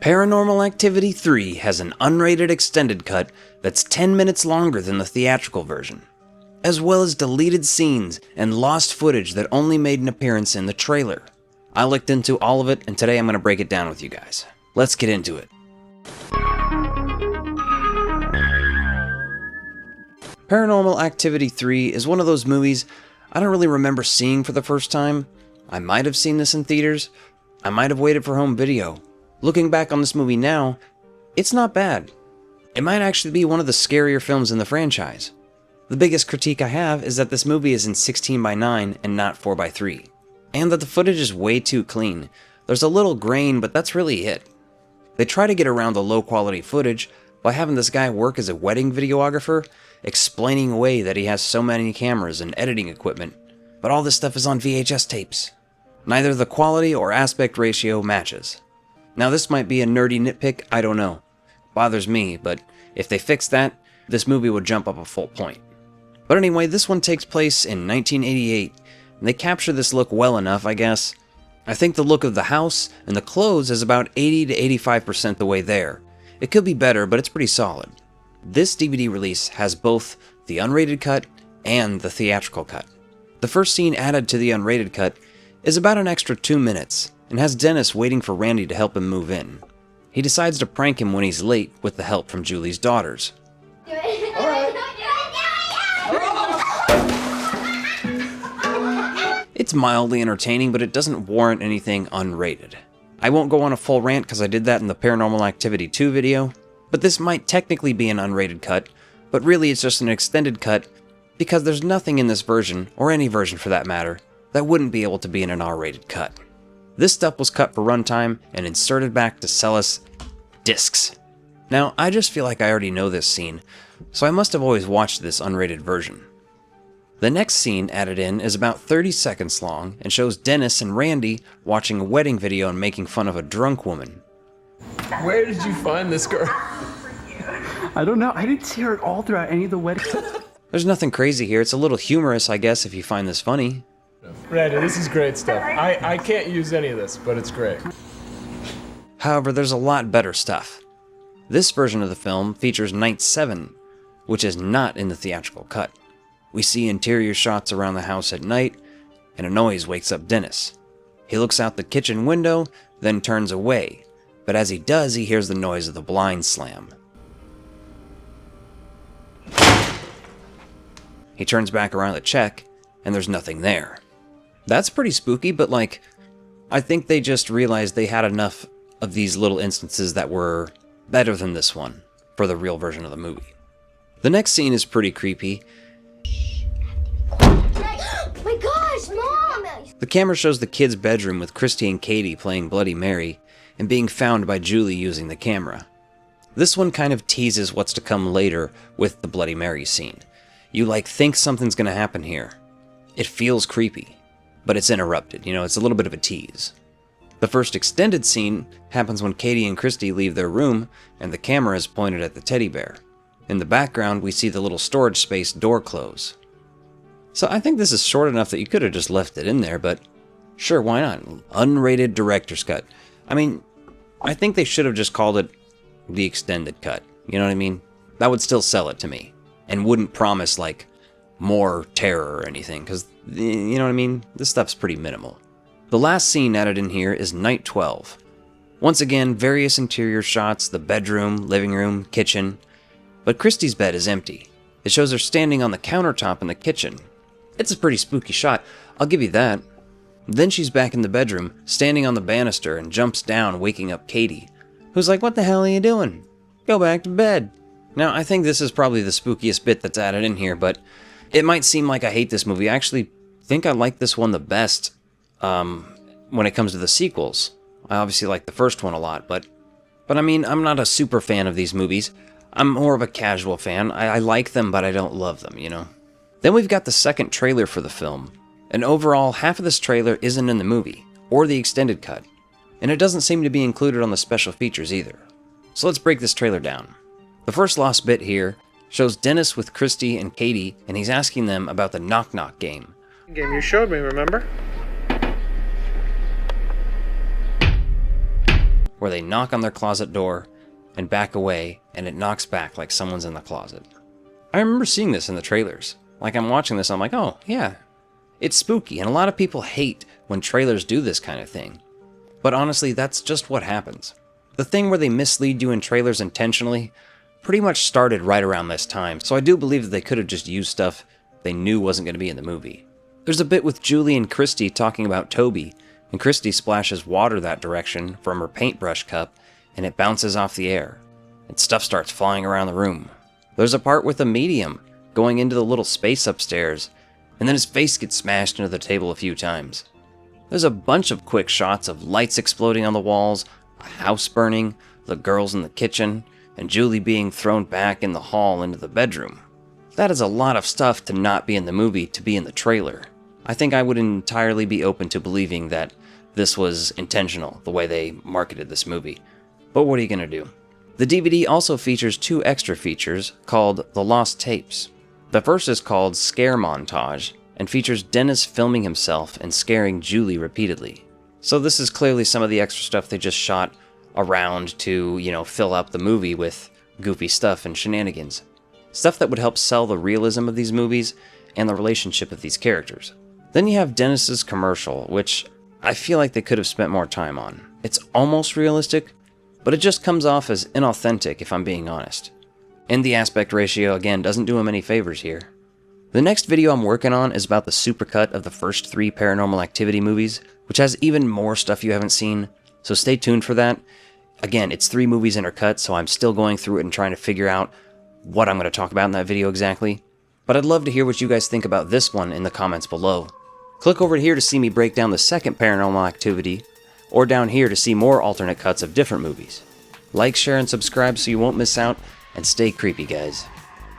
Paranormal Activity 3 has an unrated extended cut that's 10 minutes longer than the theatrical version, as well as deleted scenes and lost footage that only made an appearance in the trailer. I looked into all of it, and today I'm going to break it down with you guys. Let's get into it. Paranormal Activity 3 is one of those movies I don't really remember seeing for the first time. I might have seen this in theaters. I might have waited for home video. Looking back on this movie now, it's not bad. It might actually be one of the scarier films in the franchise. The biggest critique I have is that this movie is in 16:9 and not 4:3, and that the footage is way too clean. There's a little grain, but that's really it. They try to get around the low quality footage by having this guy work as a wedding videographer, explaining away that he has so many cameras and editing equipment, but all this stuff is on VHS tapes. Neither the quality or aspect ratio matches. Now this might be a nerdy nitpick, I don't know. Bothers me, but if they fix that, this movie would jump up a full point. But anyway, this one takes place in 1988, and they capture this look well enough, I guess. I think the look of the house and the clothes is about 80 to 85% the way there. It could be better, but it's pretty solid. This DVD release has both the unrated cut and the theatrical cut. The first scene added to the unrated cut is about an extra 2 minutes, and has Dennis waiting for Randy to help him move in. He decides to prank him when he's late with the help from Julie's daughters. It's mildly entertaining, but it doesn't warrant anything unrated. I won't go on a full rant because I did that in the Paranormal Activity 2 video, but this might technically be an unrated cut, but really it's just an extended cut because there's nothing in this version, or any version for that matter, that wouldn't be able to be in an R-rated cut. This stuff was cut for runtime and inserted back to sell us discs. Now, I just feel like I already know this scene, so I must have always watched this unrated version. The next scene added in is about 30 seconds long and shows Dennis and Randy watching a wedding video and making fun of a drunk woman. Where did you find this girl? I don't know. I didn't see her at all throughout any of the weddings. There's nothing crazy here. It's a little humorous, I guess, if you find this funny. Randy, this is great stuff. I can't use any of this, but it's great. However, there's a lot better stuff. This version of the film features Night 7, which is not in the theatrical cut. We see interior shots around the house at night, and a noise wakes up Dennis. He looks out the kitchen window, then turns away, but as he does, he hears the noise of the blind slam. He turns back around to check, and there's nothing there. That's pretty spooky, but I think they just realized they had enough of these little instances that were better than this one for the real version of the movie. The next scene is pretty creepy. My gosh, Mom! The camera shows the kids' bedroom with Christy and Katie playing Bloody Mary and being found by Julie using the camera. This one kind of teases what's to come later with the Bloody Mary scene. You think something's gonna happen here. It feels creepy, but it's interrupted, it's a little bit of a tease. The first extended scene happens when Katie and Christy leave their room and the camera is pointed at the teddy bear. In the background, we see the little storage space door close. So I think this is short enough that you could have just left it in there, but sure, why not? Unrated director's cut. I think they should have just called it the extended cut. You know what I mean? That would still sell it to me and wouldn't promise more terror or anything, because, you know what I mean? This stuff's pretty minimal. The last scene added in here is Night 12. Once again, various interior shots, the bedroom, living room, kitchen, but Christy's bed is empty. It shows her standing on the countertop in the kitchen. It's a pretty spooky shot, I'll give you that. Then she's back in the bedroom, standing on the banister, and jumps down, waking up Katie, who's like, "What the hell are you doing? Go back to bed." Now, I think this is probably the spookiest bit that's added in here, but it might seem like I hate this movie. I actually think I like this one the best when it comes to the sequels. I obviously like the first one a lot, but I'm not a super fan of these movies. I'm more of a casual fan. I like them, but I don't love them, Then we've got the second trailer for the film, and overall, half of this trailer isn't in the movie, or the extended cut, and it doesn't seem to be included on the special features either. So let's break this trailer down. The first lost bit here shows Dennis with Christy and Katie, and he's asking them about the knock-knock game. Game you showed me, remember? where they knock on their closet door and back away, and it knocks back like someone's in the closet. I remember seeing this in the trailers. Like, I'm watching this, I'm like, oh, yeah. It's spooky, and a lot of people hate when trailers do this kind of thing. But honestly, that's just what happens. The thing where they mislead you in trailers intentionally pretty much started right around this time, so I do believe that they could have just used stuff they knew wasn't going to be in the movie. There's a bit with Julie and Christy talking about Toby, and Christy splashes water that direction from her paintbrush cup, and it bounces off the air, and stuff starts flying around the room. There's a part with a medium going into the little space upstairs, and then his face gets smashed into the table a few times. There's a bunch of quick shots of lights exploding on the walls, a house burning, the girls in the kitchen, and Julie being thrown back in the hall into the bedroom. That is a lot of stuff to not be in the movie to be in the trailer. I think I would entirely be open to believing that this was intentional, the way they marketed this movie. But what are you gonna do? The DVD also features 2 extra features called The Lost Tapes. The first is called Scare Montage, and features Dennis filming himself and scaring Julie repeatedly. So this is clearly some of the extra stuff they just shot around to, fill up the movie with goofy stuff and shenanigans. Stuff that would help sell the realism of these movies and the relationship of these characters. Then you have Dennis's commercial, which I feel like they could have spent more time on. It's almost realistic, but it just comes off as inauthentic if I'm being honest. And the aspect ratio, again, doesn't do him any favors here. The next video I'm working on is about the supercut of the first 3 Paranormal Activity movies, which has even more stuff you haven't seen, so stay tuned for that. Again, it's 3 movies intercut, so I'm still going through it and trying to figure out what I'm going to talk about in that video exactly. But I'd love to hear what you guys think about this one in the comments below. Click over here to see me break down the second Paranormal Activity, or down here to see more alternate cuts of different movies. Like, share, and subscribe so you won't miss out, and stay creepy, guys.